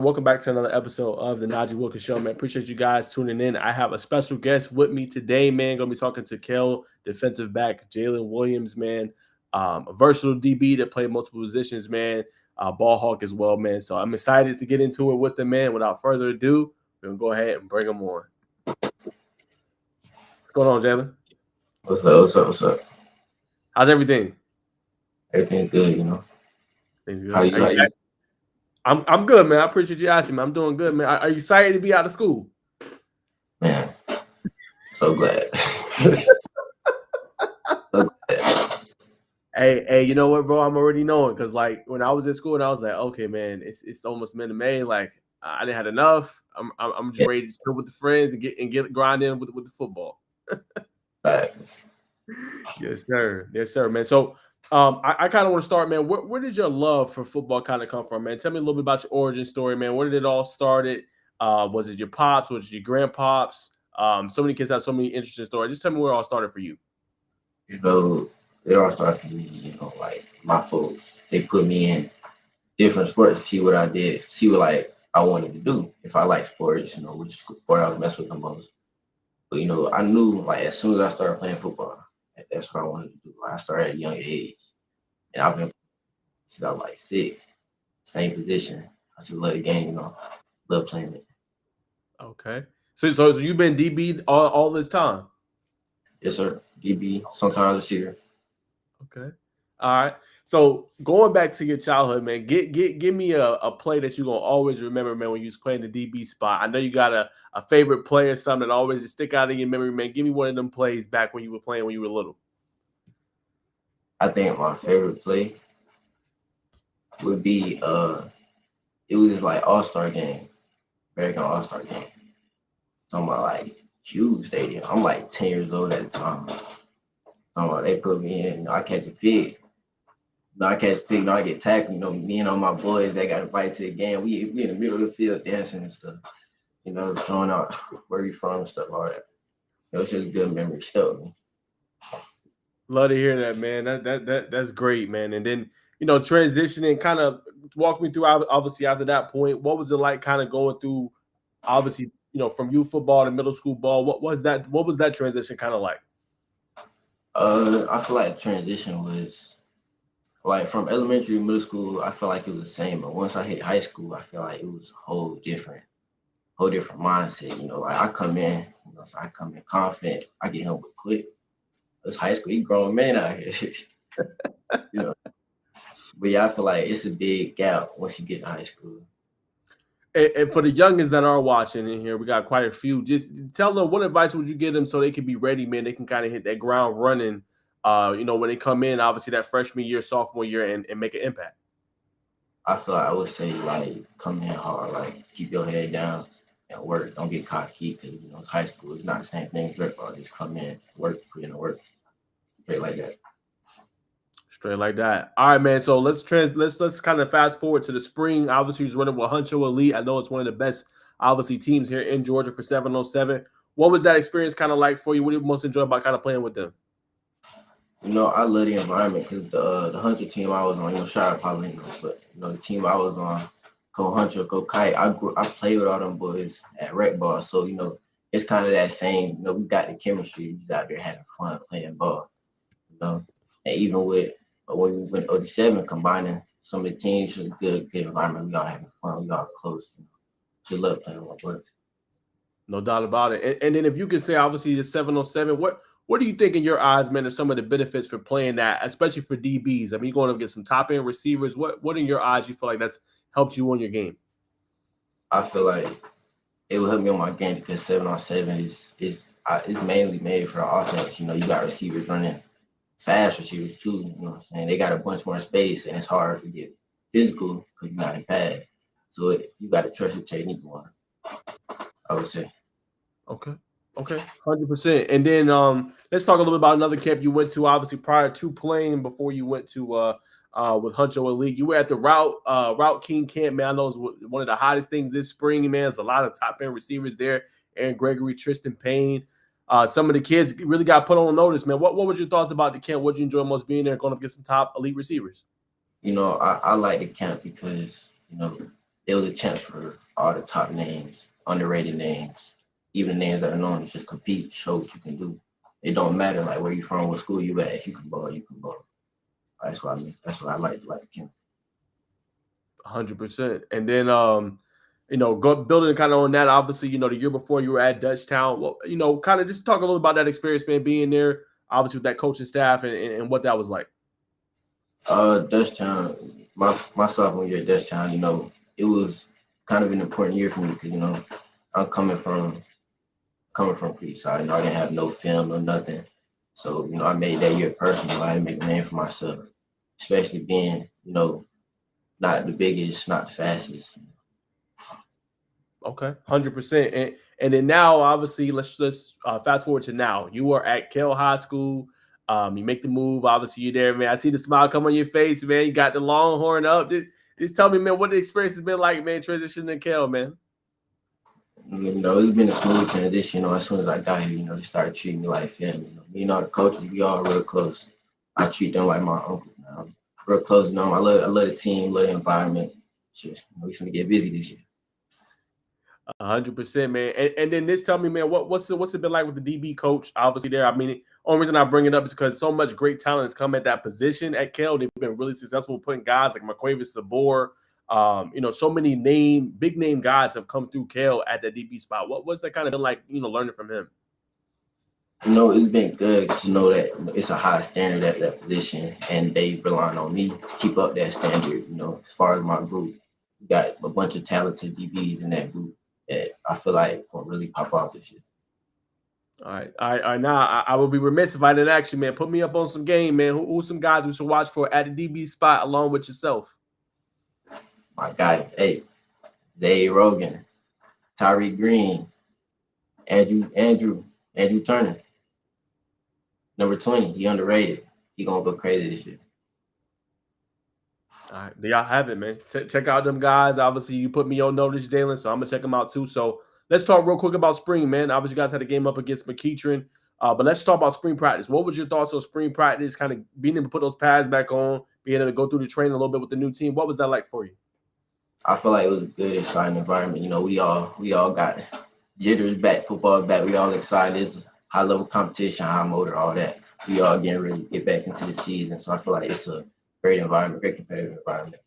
Welcome back to another episode of the Najee Wilkins Show, man. Appreciate you guys tuning in. I have a special guest with me today, man. Gonna be talking to Kell, defensive back Jalen Williams, man. A versatile DB that played multiple positions, man. Ball hawk as well, man. So I'm excited to get into it with the man. Without further ado, we're gonna go ahead and bring him on. What's going on, Jalen? What's up? What's up? What's up? How's everything? Everything good, you know. Things How good. you? How you? I'm good, man. I appreciate you asking me. I'm doing good, man. Are you excited to be out of school? Man, so glad. So glad. Hey, you know what, bro? I'm already knowing because, like, when I was in school, and I was like, okay, man, it's almost minute May. Like, I didn't have enough. I'm just Yeah, ready to chill with the friends and get grind in with the football. facts. Yes, sir, man. So, I kind of want to start, man. Where did your love for football kind of come from, man? Tell me a little bit about your origin story, man. Where did it all started? Was it your pops? Was it your grandpops? So many kids have so many interesting stories. Just tell me where it all started for you. You know, it all started for me. Like my folks, they put me in different sports to see what I did, see what like I wanted to do. If I like sports, which sport I was messing with the most. But I knew like as soon as I started playing football, that's what I wanted to do. I started at a young age, and I've been since I was like 6, same position. I just love the game, love playing it. Okay. So you've been DB all this time. Yes, sir. DB, sometimes receiver. Okay. All right. So going back to your childhood, man, give me a play that you're gonna always remember, man, when you was playing the DB spot. I know you got a favorite play or something that always just stick out in your memory, man. Give me one of them plays back when you were playing when you were little. I think my favorite play would be it was like All-Star game, American All-Star game. Talking about like huge stadium. I'm like 10 years old at the time. Talking about they put me in, I catch a pig. I catch pig, I get tackled, me and all my boys that got invited to the game. We in the middle of the field dancing and stuff, showing out where we from and stuff, all that. It's just a good memory stuff. Love to hear that, man. That's great, man. And then transitioning, kind of walk me through. Obviously, after that point, what was it like, kind of going through? Obviously, from youth football to middle school ball. What was that? What was that transition kind of like? I feel like the transition was like from elementary to middle school. I feel like it was the same, but once I hit high school, I feel like it was a whole different mindset. Like I come in, so I come in confident. I get home quick. It's high school, you grown man out here, you know. But yeah, I feel like it's a big gap once you get to high school. And for the youngins that are watching in here, we got quite a few. Just tell them, what advice would you give them so they can be ready, man? They can kind of hit that ground running. When they come in, obviously that freshman year, sophomore year, and make an impact. I feel like I would say like come in hard, like keep your head down and work. Don't get cocky because it's high school. It's not the same thing as football. Just come in, work, put in the work, straight like that. Straight like that. All right, man. So let's kind of fast forward to the spring. Obviously, he's running with Huncho Elite. I know it's one of the best, obviously, teams here in Georgia for 707. What was that experience kind of like for you? What did you most enjoy about kind of playing with them? I love the environment because the Hunter team I was on, shout out Paulino, but the team I was on, Go Hunter, Go Kite. I played with all them boys at rec ball, so it's kind of that same. We got the chemistry. Just out there having fun playing ball. And even with when we went 07, combining some of the teams, was good environment. We all having fun. We all close. Just love playing with boys. No doubt about it. And then if you could say, obviously, the 707, what do you think in your eyes, man, are some of the benefits for playing that, especially for DBs? I mean, you're going to get some top end receivers. What in your eyes you feel like that's helped you on your game? I feel like it will help me on my game because 7-on-7 is mainly made for the offense. You got receivers running fast receivers too. You know what I'm saying? They got a bunch more space and it's hard to get physical because you're not in pass. So you got to trust your technique more, I would say. Okay. 100%. And then let's talk a little bit about another camp you went to, obviously, prior to playing before you went to with Huncho Elite. You were at the Route King camp, man. I know it's one of the hottest things this spring, man. There's a lot of top end receivers there. Aaron Gregory, Tristan Payne. Some of the kids really got put on notice, man. What was your thoughts about the camp? What did you enjoy most being there, going up against some top elite receivers? I like the camp because it was a chance for all the top names, underrated names, even the names that are known to just compete, show what you can do. It don't matter like where you from, what school you at. If you can ball, you can ball. That's what I mean. That's what I like him. 100%. And then, go building kind of on that. Obviously, the year before you were at Dutchtown. Well, kind of just talk a little about that experience, man, being there, obviously with that coaching staff and what that was like. Dutchtown, my sophomore year at Dutchtown, it was kind of an important year for me because I'm coming from Creekside. I didn't have no film or nothing. So, I made that year personal. I had to make a name for myself, especially being, not the biggest, not the fastest. Okay, 100%. And then now, obviously, let's fast forward to now. You are at Kell High School. You make the move. Obviously, you're there, man. I see the smile come on your face, man. You got the Longhorn up. Just tell me, man, what the experience has been like, man, transitioning to Kell, man. It's been a smooth transition. As soon as I got here, they started treating me like family. Me and all the coaches, we all real close. I treat them like my uncle. Real close. I love the team, love the environment. Just, we finna get busy this year. 100%, man. And then tell me, man, what's it been like with the DB coach? Obviously, there. I mean, only reason I bring it up is because so much great talent has come at that position at Kell. They've been really successful putting guys like McQuavis Sabor. So many big name guys have come through Kell at that DB spot. What's that kind of been like? Learning from him. It's been good to know that it's a high standard at that position, and they relying on me to keep up that standard. As far as my group, we got a bunch of talented DBs in that group that I feel like will really pop off this year. All right. Now, I would be remiss if I didn't ask you, man. Put me up on some game, man. Who's some guys we should watch for at the DB spot along with yourself? My guy, Zay Rogan, Tyreek Green, Andrew Turner. Number 20, he underrated. He gonna go crazy this year. All right, there y'all have it, man. Check out them guys. Obviously, you put me on notice, Jalen, so I'm gonna check them out too. So let's talk real quick about spring, man. Obviously, you guys had a game up against McEachern, but let's talk about spring practice. What was your thoughts on spring practice? Kind of being able to put those pads back on, being able to go through the training a little bit with the new team. What was that like for you? I feel like it was a good, exciting environment. We all got jitters back, football back. We all excited. It's high level competition, high motor, all that. We all getting ready to get back into the season. So I feel like it's a great environment, great competitive environment.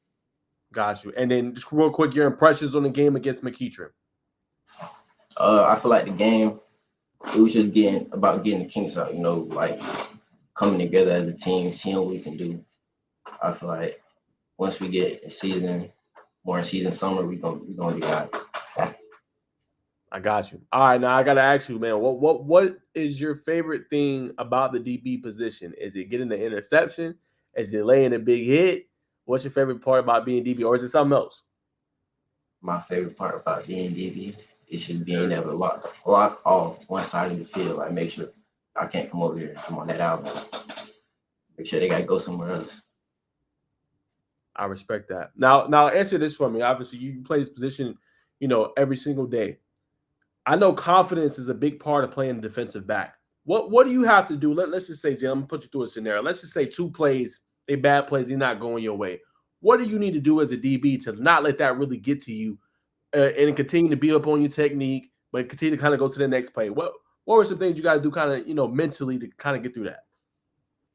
Got you. And then just real quick, your impressions on the game against McEachern. I feel like the game, it was just about getting the kinks out, like coming together as a team, seeing what we can do. I feel like once we get more in season summer, we're gonna be out. I got you. All right, now I gotta ask you, man. What is your favorite thing about the DB position? Is it getting the interception? Is it laying a big hit? What's your favorite part about being DB, or is it something else? My favorite part about being DB is just being able to lock off one side of the field. Like make sure I can't come over here. I'm on that outlet. Make sure they gotta go somewhere else. I respect that. Now answer this for me. Obviously, you play this position, every single day. I know confidence is a big part of playing defensive back. What do you have to do? Let's just say, Jim, I'm gonna put you through a scenario. Let's just say 2 plays, they bad plays, they're not going your way. What do you need to do as a DB to not let that really get to you and continue to be up on your technique, but continue to kind of go to the next play? What were some things you got to do kind of, mentally to kind of get through that?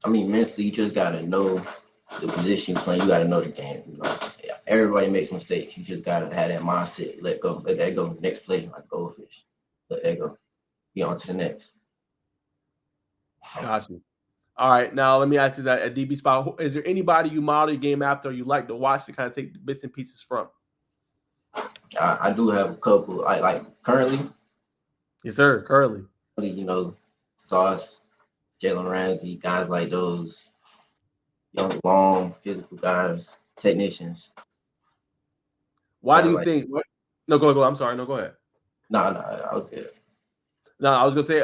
I mean, mentally, you just got to know the position you're playing. You got to know the game. Everybody makes mistakes. You just got to have that mindset. Let go. Let that go. Next play, like goldfish. Let that go. Be on to the next. Got you. All right. Now, let me ask you that at DB spot, is there anybody you model your game after or you like to watch to kind of take the bits and pieces from? I do have a couple. I like currently. Yes, sir. Currently. Sauce, Jalen Ramsey, guys like those. Young, long, physical guys, technicians. Why do you think? No, go. I'm sorry. No, go ahead. No, I was good. No, I was gonna say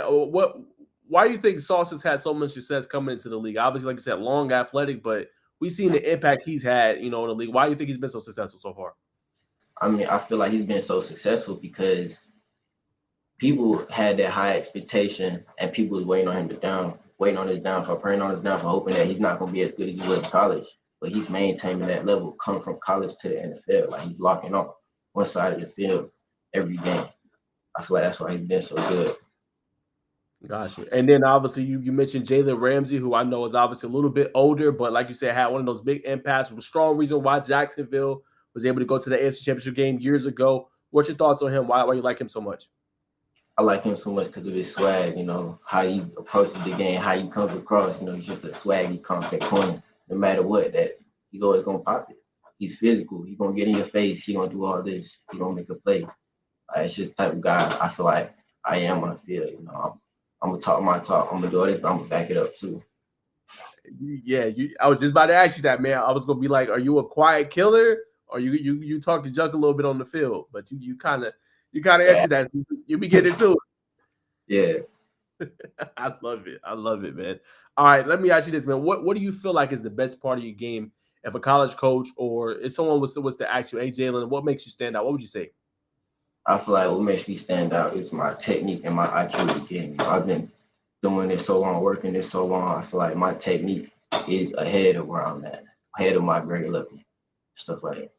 Why do you think Sauce has had so much success coming into the league? Obviously, like you said, long, athletic, but we've seen the impact he's had, in the league. Why do you think he's been so successful so far? I mean, I feel like he's been so successful because people had that high expectation, and people was waiting on his downfall, praying on his downfall, hoping that he's not going to be as good as he was in college. But he's maintaining that level, coming from college to the NFL. Like, he's locking on. one side of the field every game. I feel like that's why he's been so good. Gotcha. And then obviously you mentioned Jalen Ramsey, who I know is obviously a little bit older, but like you said, had one of those big impacts. Was a strong reason why Jacksonville was able to go to the AFC Championship game years ago. What's your thoughts on him? Why you like him so much? I like him so much because of his swag, how he approaches the game, how he comes across, he's just a swaggy, confident corner. No matter what, that he's always gonna pop it. He's physical. He's gonna get in your face. He's gonna do all this. He's gonna make a play. It's just the type of guy I feel like I am on the field. I'm gonna talk my talk. I'm gonna do all this, but I'm gonna back it up too. Yeah, I was just about to ask you that, man. I was gonna be like, are you a quiet killer, or you talk to junk a little bit on the field? But you kind of Yeah. answer that. So you be getting to it. Yeah. I love it. I love it, man. All right, let me ask you this, man. What do you feel like is the best part of your game? If a college coach or if someone was to ask you, hey Jalen, what makes you stand out? What would you say? I feel like what makes me stand out is my technique and my IQ of the game. I've been doing this so long, working this so long. I feel like my technique is ahead of where I'm at, ahead of my grade level, stuff like that.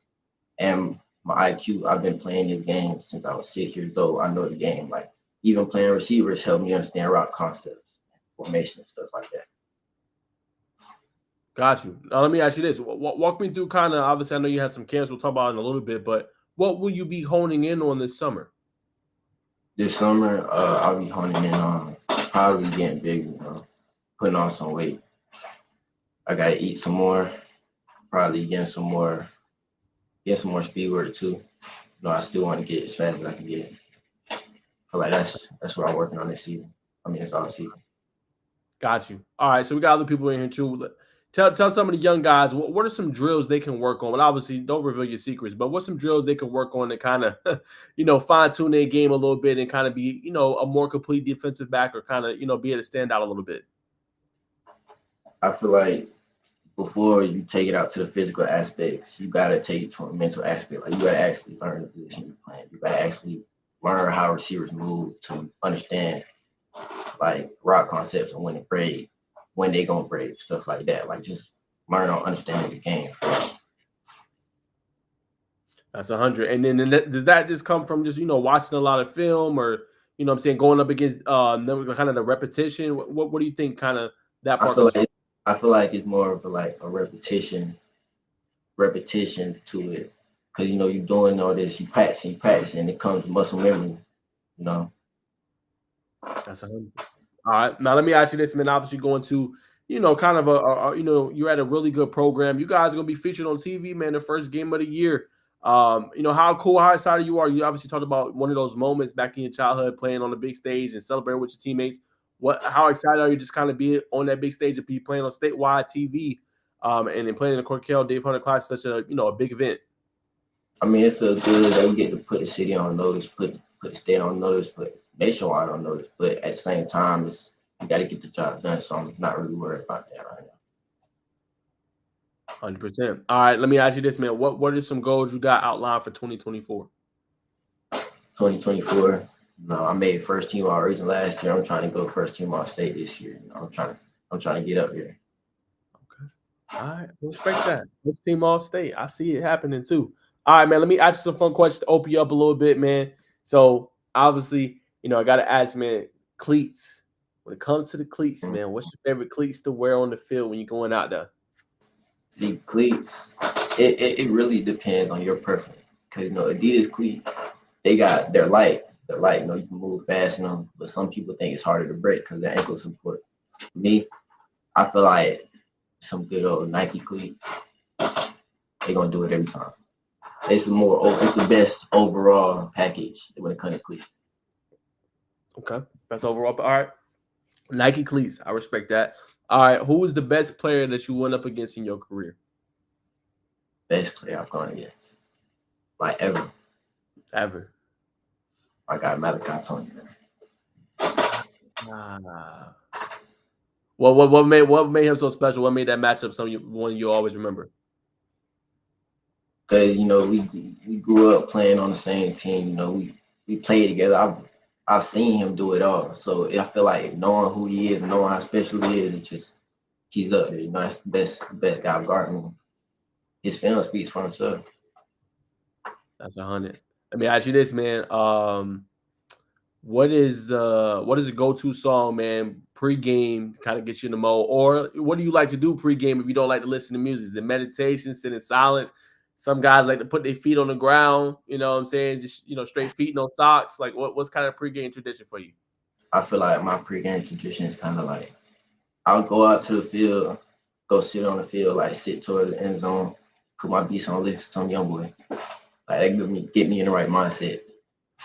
And my IQ, I've been playing this game since I was 6 years old. I know the game. Like even playing receivers helped me understand route concepts, formation, stuff like that. Got you. Now let me ask you this. Walk me through kind of. Obviously, I know you had some camps. We'll talk about it in a little bit, but what will you be honing in on this summer? This summer, I'll be honing in on probably getting big, putting on some weight. I gotta eat some more, probably get some more speed work too. I still want to get as fast as I can get. I feel like that's what I'm working on this season. I mean, it's all season. Got you. All right, so we got other people in here too. Tell some of the young guys what are some drills they can work on. Well, obviously, don't reveal your secrets, but what's some drills they can work on to kind of, fine tune their game a little bit and kind of be, a more complete defensive back or kind of, be able to stand out a little bit. I feel like before you take it out to the physical aspects, you gotta take it to a mental aspect. Like you gotta actually learn the position you're playing. You gotta actually learn how receivers move to understand like route concepts and when to break, when they gonna break, stuff like that. Like just learn on understanding the game first. That's 100. And then does that just come from just, watching a lot of film or, I'm saying going up against kind of the repetition? What do you think kind of that I part feel comes like from? I feel like it's more of a repetition to it. Cause you're doing all this, you practice, and it comes muscle memory, you know. That's 100. All right. Now let me ask you this, man. Obviously, going to kind of you're at a really good program. You guys are gonna be featured on TV, man. The first game of the year. How cool, how excited you are. You obviously talked about one of those moments back in your childhood, playing on the big stage and celebrating with your teammates. How excited are you just kind of be on that big stage and be playing on statewide TV, and then playing in the Kell Dave Hunter class, such a big event. I mean, it feels good that we get to put the city on notice, put the state on notice, put nationwide on notice. But at the same time, you got to get the job done. So I'm not really worried about that right now. 100%. All right, let me ask you this, man. What are some goals you got outlined for 2024? 2024. No, I made first team all region last year. I'm trying to go first team all state this year. I'm trying to get up here. Okay. All right. Respect that. First team all state. I see it happening too. All right, man. Let me ask you some fun questions to open you up a little bit, man. So obviously, I gotta ask, man, cleats. When it comes to the cleats, man, what's your favorite cleats to wear on the field when you're going out there? See, cleats, it really depends on your preference. Because, Adidas cleats, they're light. They're light, you can move fast in them. But some people think it's harder to break because their ankle support. For me, I feel like some good old Nike cleats, they're going to do it every time. It's the best overall package when it comes to cleats. Okay. That's overall. All right. Nike cleats. I respect that. All right. Who was the best player that you went up against in your career? Best player I've gone against. Like ever. Ever. I got Malachi Tony. What made him so special? What made that matchup one you always remember? Because we grew up playing on the same team. We played together. I've seen him do it all. So I feel like knowing who he is, knowing how special he is, it's just he's up there. That's the best guy I've guarded. His film speaks for himself. That's 100. Let me ask you this, man. What is the go-to song, man, pre-game to kind of get you in the mode? Or what do you like to do pre-game if you don't like to listen to music? Is it meditation, sit in silence? Some guys like to put their feet on the ground, you know what I'm saying? Just straight feet, no socks. Like what's kind of pre-game tradition for you? I feel like my pregame tradition is kind of like I'll go out to the field, go sit on the field, like sit toward the end zone, put my beats on, listen to some young boy. Like that get me in the right mindset.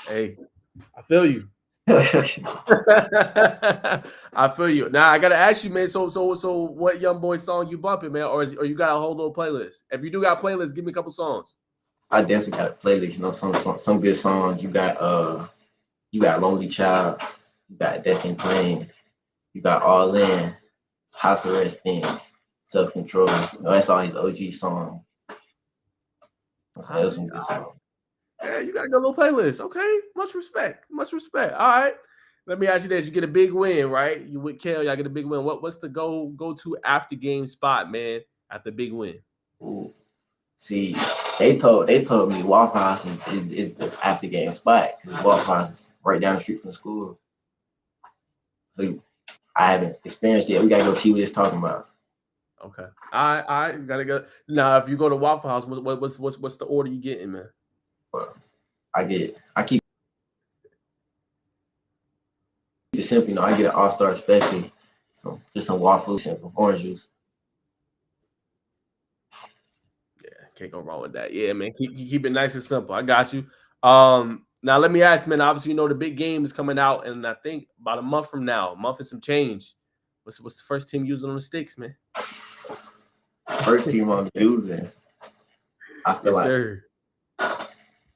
Hey, I feel you. I feel you. Now I gotta ask you, man. So, what young boy song you bumping, man? Or you got a whole little playlist? If you do got a playlist, give me a couple songs. I definitely got a playlist. Some good songs. You got Lonely Child, you got Death and Plain, you got All In, House Arrest Things, Self Control. That's all his OG songs. That's some good songs. Yeah, you got a good little playlist. Okay, much respect. Much respect. All right. Let me ask you this: you get a big win, right? You with Kell, y'all get a big win. What's the go to after game spot, man? After big win. Ooh. See, they told me Waffle House is the after game spot because Waffle House is right down the street from the school. So I haven't experienced it. We gotta go see what it's talking about. Okay. I gotta go. Now, if you go to Waffle House, what's the order you getting, man? I keep it simple. I get an all-star special. So just some waffles, simple orange juice. Yeah, can't go wrong with that. Yeah, man. Keep it nice and simple. I got you. Now let me ask, man. Obviously, the big game is coming out, and I think about a month from now, a month and some change. What's the first team using on the sticks, man? First team I'm using. I feel yes, like. Sir.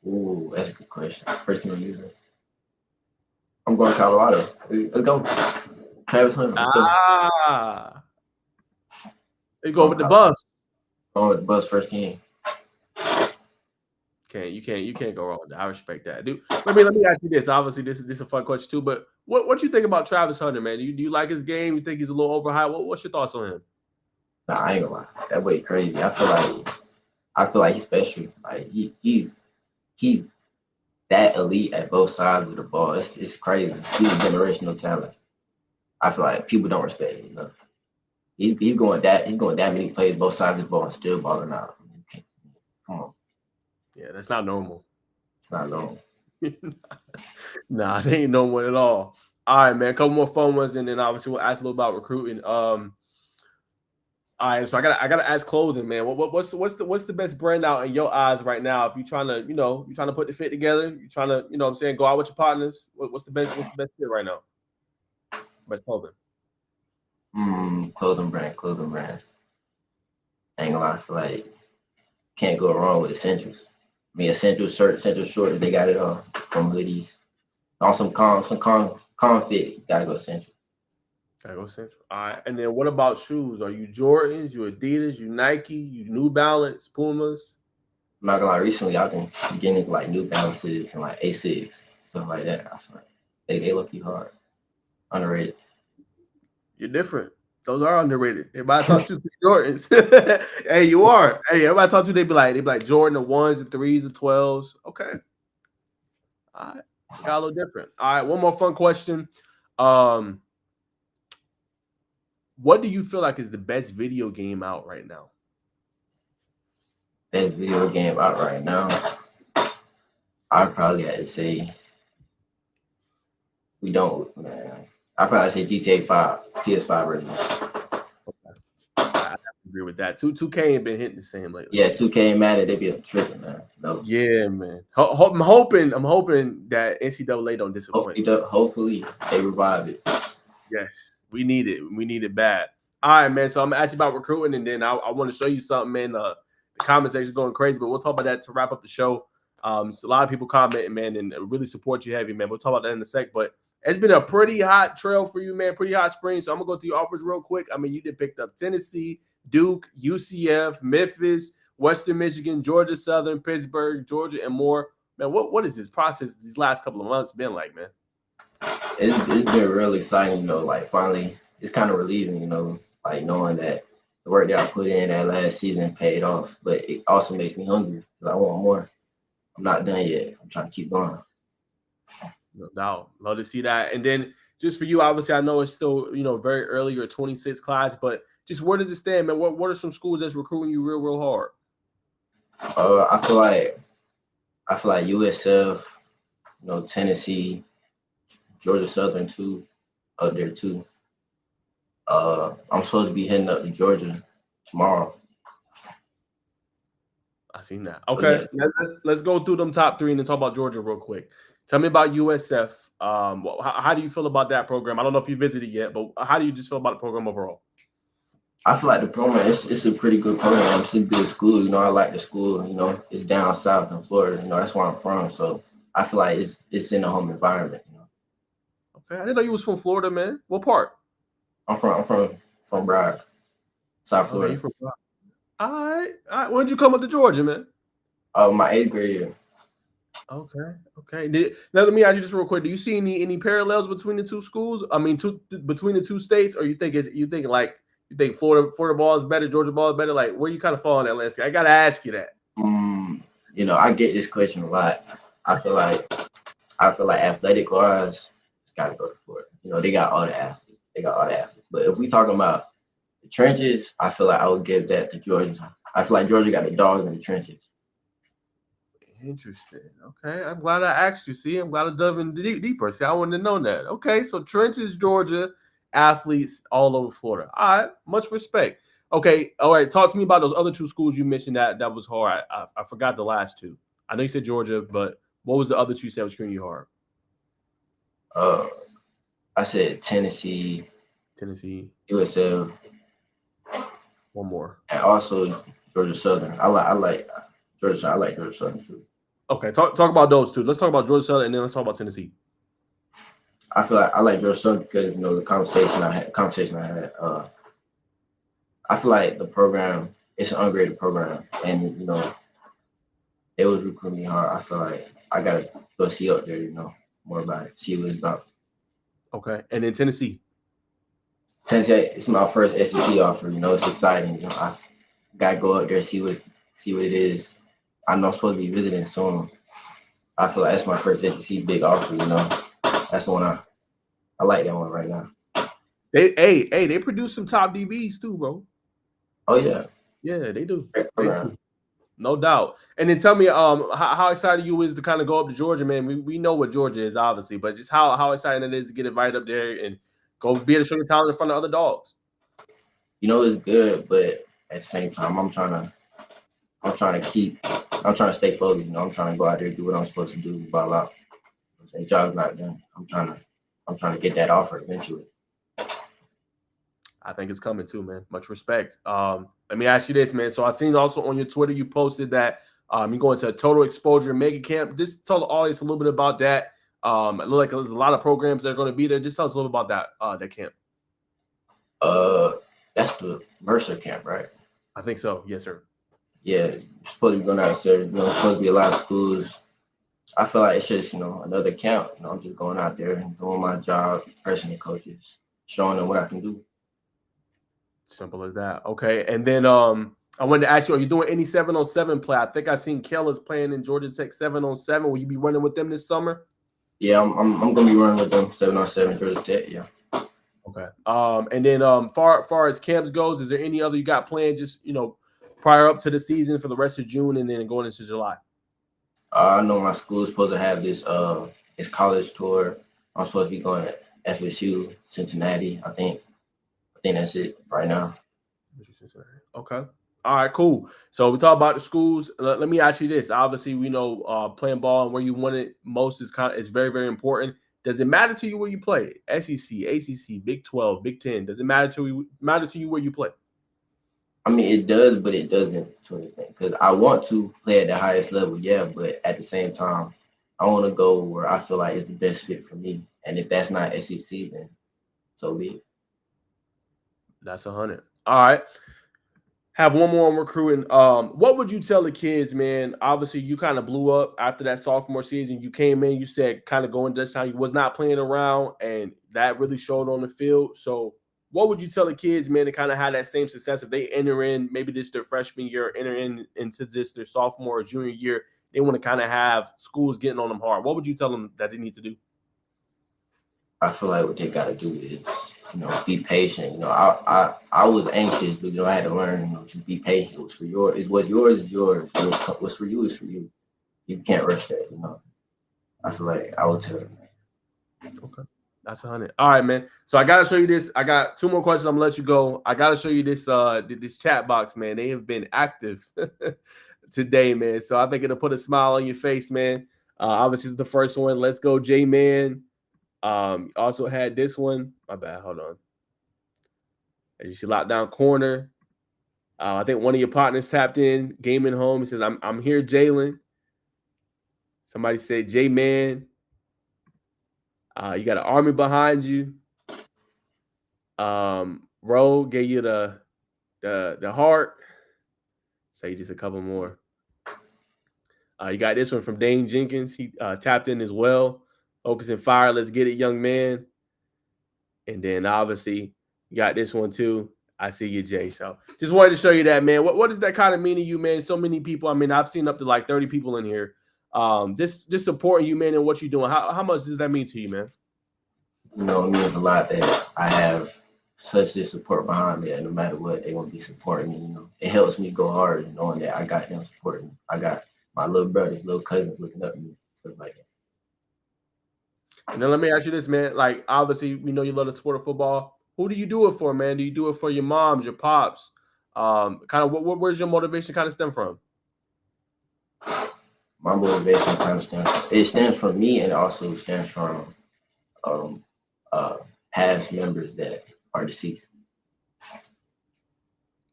Ooh, that's a good question. First team I'm using. I'm going to Colorado. Let's go. Travis Hunter. Let's go. You go with the Buffs. Going with the Buffs first team. You can't go wrong with that. I respect that, dude. Let me ask you this. Obviously, this is a fun question too. But what you think about Travis Hunter, man? Do you like his game? You think he's a little overhyped? What's your thoughts on him? Nah, I ain't gonna lie. That boy crazy. I feel like he's special. Like he's that elite at both sides of the ball. It's crazy. He's a generational talent. I feel like people don't respect him. He's going that many plays both sides of the ball and still balling out. Come on. Yeah, that's not normal. It's not normal. Nah, it ain't normal at all. All right, man. A couple more fun ones, and then obviously we'll ask a little about recruiting. All right, so I gotta ask clothing, man. What's the best brand out in your eyes right now? If you're trying to put the fit together, you're trying to, what I'm saying, go out with your partners. What's the best fit right now? Best clothing. Clothing brand. I ain't gonna lie, I feel like can't go wrong with essentials. I mean, essential shirt, essential shorts, they got it all from hoodies. On some calm fit, gotta go essential. Gotta go central. All right. And then what about shoes? Are you Jordans, you Adidas, you Nike, you New Balance, Pumas? I'm not gonna lie, recently I've been getting into like New Balances and like A6, stuff like that. I feel like they look too hard. Underrated. You're different. Those are underrated. Everybody talk to you Jordans. Hey, you are. Hey, everybody talk to you, they be like Jordan, the 1s, the 3s, the 12s. Okay. All right. Got a little different. All right. One more fun question. What do you feel like is the best video game out right now? Best video game out right now, I'd probably have to say I'd probably say GTA 5, PS5 version. Okay. I agree with that. 2K ain't been hitting the same lately. Yeah, 2K and Madden, they be tripping, man. No. Yeah, man. I'm hoping that NCAA don't disappoint. Hopefully they revive it. Yes, we need it. We need it bad. All right, man. So I'm gonna ask you about recruiting, and then I want to show you something, man. The comment section is going crazy, but we'll talk about that to wrap up the show. So a lot of people commenting, man, and really support you heavy, man. We'll talk about that in a sec. But it's been a pretty hot trail for you, man. Pretty hot spring. So I'm gonna go through your offers real quick. I mean, you did pick up Tennessee, Duke, UCF, Memphis, Western Michigan, Georgia Southern, Pittsburgh, Georgia, and more. Man, what is this process these last couple of months been like, man? It's been real exciting, like finally it's kind of relieving, like knowing that the work that I put in that last season paid off, but it also makes me hungry because I want more. I'm not done yet. I'm trying to keep going. No doubt. Love to see that. And then just for you, obviously, I know it's still, very early, your 26 class, but just where does it stand, man? What are some schools that's recruiting you real, real hard? I feel like USF, Tennessee, Georgia Southern too, up there too. I'm supposed to be heading up to Georgia tomorrow. I seen that. But Okay, let's go through them top three and then talk about Georgia real quick. Tell me about USF. How do you feel about that program? I don't know if you visited yet, but how do you just feel about the program overall? I feel like the program it's a pretty good program. It's a good school. I like the school. It's down south in Florida. That's where I'm from. So I feel like it's in a home environment. Okay, I didn't know you was from Florida, man. What part? I'm from Broward, South Okay, you Florida. from Florida. All right, all right. When did you come up to Georgia, man? My 8th grade year. Okay, okay. Now let me ask you just real quick. Do you see any parallels between the two schools? I mean, between the two states, or you think Florida ball is better, Georgia ball is better? Like, where you kind of fall on that landscape? I gotta ask you that. I get this question a lot. I feel like athletic wise, it's got to go to Florida. They got all the athletes. But if we talking about the trenches, I feel like I would give that to Georgia. I feel like Georgia got the dogs in the trenches. Interesting. Okay, I'm glad I asked you. See, I'm glad I dove in deeper. See, I wanted to know that. Okay, so Trenches, Georgia, athletes all over Florida. All right, much respect. Okay, all right. Talk to me about those other two schools you mentioned that was hard. I forgot the last two. I know you said Georgia, but what was the other two you said was screwing you hard? Uh, I said Tennessee, Tennessee. USF, One more. and also Georgia Southern. I like Georgia. I like Georgia Southern too. Okay, talk about those two. Let's talk about Georgia Southern, and then let's talk about Tennessee. I feel like I like Georgia Southern because the conversation I had. I feel like the program it's an ungraded program, and it was recruiting me hard. I feel like I gotta go see up there, more about it, see what it's about. Okay, and then Tennessee. Tennessee, it's my first SEC offer. It's exciting. I gotta go up there see what it is. I know I'm supposed to be visiting soon. I feel like that's my first SEC big offer. That's the one I like that one right now. They produce some top DBs too, bro. Oh yeah, Yeah, they do. great They program. do. No doubt. And then tell me, how excited you is to kind of go up to Georgia, man. We know what Georgia is, obviously, but just how exciting it is to get invited up there and go be able to show your talent in front of other dogs. It's good, but at the same time, I'm trying to stay focused. I'm trying to go out there and do what I'm supposed to do, ball out. The job's not done. I'm trying to get that offer eventually. I think it's coming too, man. Much respect. Let me ask you this, man. So I seen also on your Twitter you posted that you're going to a total exposure mega camp. Just tell the audience a little bit about that. It looked like there's a lot of programs that are going to be there. Just tell us a little bit about that camp. That's the Mercer camp, right? I think so. Yes, sir. Yeah, you're supposed to be going out there. There's supposed to be a lot of schools. I feel like it's just another camp. I'm just going out there and doing my job, personal coaches, showing them what I can do. Simple as that. Okay. And then I wanted to ask you, are you doing any 7-on-7 play? I think I seen Kell is playing in Georgia Tech 7-on-7. Will you be running with them this summer? Yeah, I'm gonna be running with them 7-on-7 Georgia Tech. Yeah. Okay. And then far as camps goes, is there any other you got planned just prior up to the season for the rest of June and then going into July? I know my school is supposed to have this college tour. I'm supposed to be going to FSU, Cincinnati. I think that's it right now. Okay. All right, cool. So we talk about the schools. Let me ask you this. Obviously, we know playing ball and where you want it most is very, very important. Does it matter to you where you play? SEC, ACC, Big 12, Big 10. Does it matter to you where you play? I mean, it does, but it doesn't to an extent because I want to play at the highest level, yeah. But at the same time, I want to go where I feel like it's the best fit for me. And if that's not SEC, then so be it. That's 100. All right. Have one more on recruiting. What would you tell the kids, man? Obviously, you kind of blew up after that sophomore season. You came in, you said kind of going this time, you was not playing around, and that really showed on the field. So, what would you tell the kids, man, to kind of have that same success if they enter in maybe this their freshman year, enter into this their sophomore or junior year, they want to kind of have schools getting on them hard. What would you tell them that they need to do? I feel like what they gotta do is, be patient. I was anxious, but I had to learn, to be patient. What's for yours is what's yours is yours. What's for you is for you. You can't rush that. I feel like I would tell them. Okay. That's 100. All right, man. So I gotta show you this. I got 2 more questions. I'm gonna let you go. I gotta show you this this chat box, man. They have been active today, man. So I think it'll put a smile on your face, man. Obviously, it's the first one. Let's go, J-Man. Also had this one. My bad. Hold on. As you see, lockdown corner. I think one of your partners tapped in. Gaming home. He says, "I'm here, Jalen." Somebody said, J-Man. You got an army behind you. Ro gave you the heart. So you just a couple more. You got this one from Dane Jenkins. He tapped in as well. Focus and fire. Let's get it, young man. And then obviously you got this one too. I see you, Jay. So just wanted to show you that, man. What does that kind of mean to you, man? So many people. I mean, I've seen up to like 30 people in here. Just supporting you, man, and what you're doing. How much does that mean to you, man? It means a lot that I have such this support behind me, and no matter what, they won't be supporting me. It helps me go hard knowing that I got them supporting me. I got my little brothers, little cousins looking up at me, stuff like that. Now let me ask you this, man. Like, obviously, we know you love the sport of football. Who do you do it for, man? Do you do it for your moms, your pops? Kind of where's your motivation kind of stem from? My motivation kind of stems from me, and also stems from past members that are deceased.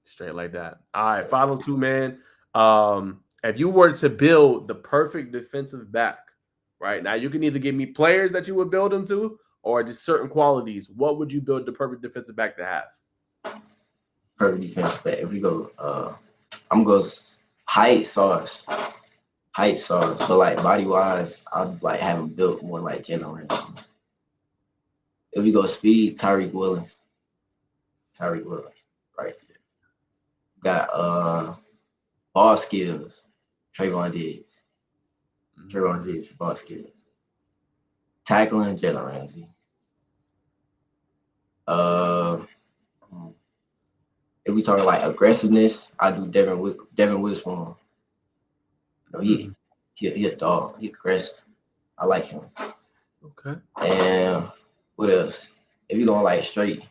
Straight like that. All right, final 2, man. If you were to build the perfect defensive back, right now, you can either give me players that you would build them to, or just certain qualities. What would you build the perfect defensive back to have? Perfect defensive back. If we go, I'm gonna go height sauce, but like body wise, I'd like have him built more like Jalen. If we go speed, Tyreek Willen, right? Got ball skills, Trayvon Diggs, ball skills. Tackling, Jalen Ramsey. If we talking like aggressiveness, I do Devin Witherspoon. He a dog. He aggressive. I like him. Okay. And what else? If you going like straight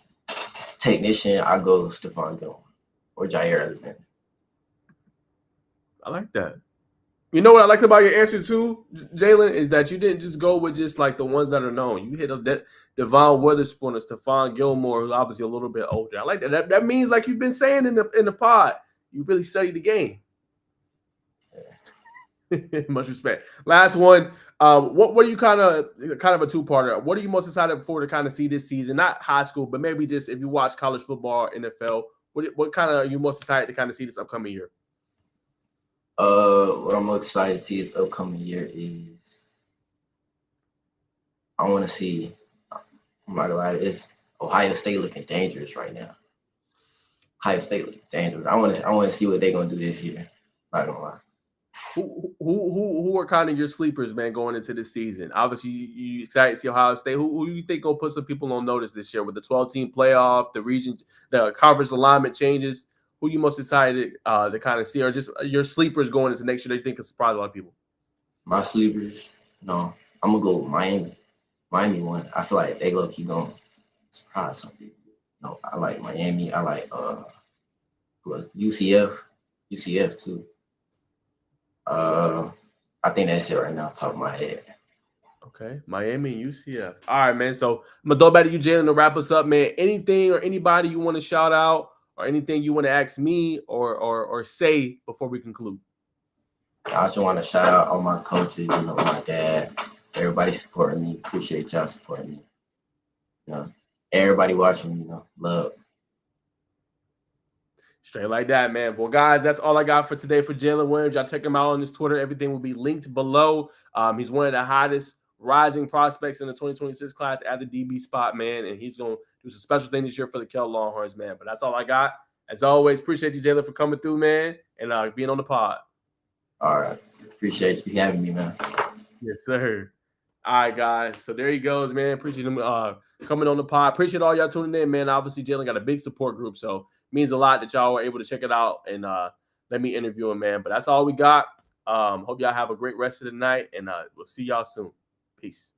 technician, I go Stephon Gilmore or Jair Alexander. I like that. You know what I liked about your answer too, Jalen, is that you didn't just go with just like the ones that are known. You hit a Devon Witherspoon or Stephon Gilmore, who's obviously a little bit older. I like that. That means, like you've been saying in the pod, you really study the game. Much respect. Last one. What are you kind of a 2-parter? What are you most excited for to kind of see this season? Not high school, but maybe just if you watch college football, NFL. What kind of are you most excited to kind of see this upcoming year? What I'm most excited to see this upcoming year is I want to see. I'm not gonna lie, it's Ohio State looking dangerous right now. Ohio State looking dangerous. I want to see what they're gonna do this year. Not gonna lie. Who are kind of your sleepers, man, going into this season? Obviously, you excited to see Ohio State. Who you think will put some people on notice this year with the 12-team playoff, the region, the conference alignment changes? Who you most excited to kind of see, or just your sleepers going into next year? They think could surprise a lot of people. My sleepers, no, I'm gonna go with Miami. Miami one. I feel like they low key gonna surprise some people. No, I like Miami. I like UCF too. I think that's it right now, top of my head. Okay, Miami and UCF. All right, man. So I'm gonna throw back to you, Jalen, to wrap us up, man. Anything or anybody you want to shout out, or anything you want to ask me or say before we conclude? I also want to shout out all my coaches, my dad, everybody supporting me. Appreciate y'all supporting me. Everybody watching me, love. Straight like that, man. Well, guys, that's all I got for today for Jalen Williams. Y'all check him out on his Twitter. Everything will be linked below. He's one of the hottest rising prospects in the 2026 class at the DB spot, man. And he's going to do some special things this year for the Kell Longhorns, man. But that's all I got. As always, appreciate you, Jalen, for coming through, man, and being on the pod. All right. Appreciate you having me, man. Yes, sir. All right, guys. So there he goes, man. Appreciate him coming on the pod. Appreciate all y'all tuning in, man. Obviously, Jalen got a big support group, so it means a lot that y'all were able to check it out and let me interview him, man. But that's all we got. Hope y'all have a great rest of the night, and we'll see y'all soon. Peace.